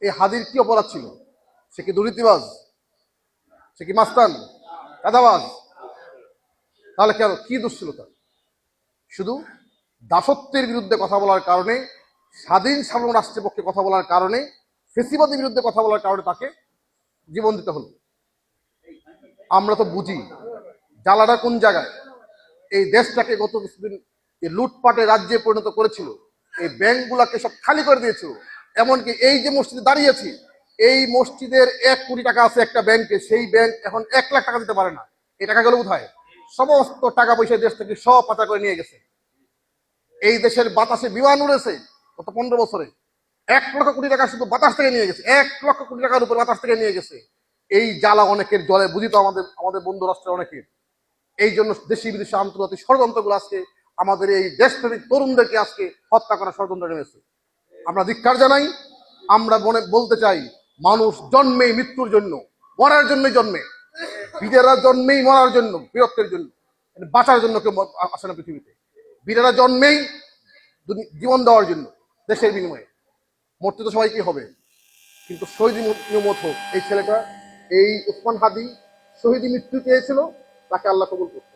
এই হাদির কি অপরাধ ছিল? সে কি দুর্নীতিবাজ? সে কি মাস্তান, গাধাবাজ? তাহলে কেন, কি দোষ ছিল তার? শুধু দাসত্বের বিরুদ্ধে কথা বলার কারণে, স্বাধীন সাধারণ রাষ্ট্রের পক্ষে কথা বলার কারণে, ফেসিবাদের বিরুদ্ধে কথা বলার কারণে তাকে জীবন দিতে হলো। আমরা তো বুঝি জ্বালাটা কোন জায়গায়। এই দেশটাকে গত কিছুদিন যে লুটপাটের রাজ্যে পরিণত করেছিল, এই ব্যাংকগুলাকে সব খালি করে দিয়েছিল। এমনকি এই যে মসজিদে দাঁড়িয়েছি, এই মসজিদের 1 কোটি টাকা আছে একটা ব্যাংকে, সেই ব্যাংক এখন 1 লাখ টাকা দিতে পারে না। এই টাকা গেল কোথায়? সমস্ত টাকা পয়সা দেশ থেকে সব পাচার করে নিয়ে গেছে। এই দেশের বাতাসে বিমান উড়েছে গত 15 বছরে 1 লক্ষ কোটি টাকা শুধু বাতাস থেকে নিয়ে গেছে। 1 লক্ষ কোটি টাকার উপর বাতাস থেকে নিয়ে গেছে। এই জ্বালা অনেকের জলে বুঝিত, আমাদের বন্ধু রাষ্ট্রের অনেকের। এই জন্য দেশি বিদেশি আন্তর্জাতিক ষড়যন্ত্রগুলো আজকে আমাদের এই দেশপ্রেমিক তরুণদেরকে আজকে হত্যা করার ষড়যন্ত্র নেমেছে। আমরা ধিক্কার জানাই। আমরা বলতে চাই, মানুষ জন্মেই মৃত্যুর জন্য, মরার জন্যই জন্মে। বীরেরা জন্মেই মরার জন্য, বীরত্বের জন্য, বাঁচার জন্য কেউ আসে না পৃথিবীতে। বীরেরা জন্মেই জীবন দেওয়ার জন্য, দেশের বিনিময়ে। মরতে তো সবাইকে হবে, কিন্তু শহীদ নিয়মত হোক। এই ছেলেটা, এই ওসমান হাদি শহীদ মৃত্যু পেয়েছিল, তাকে আল্লাহ কবুল করত।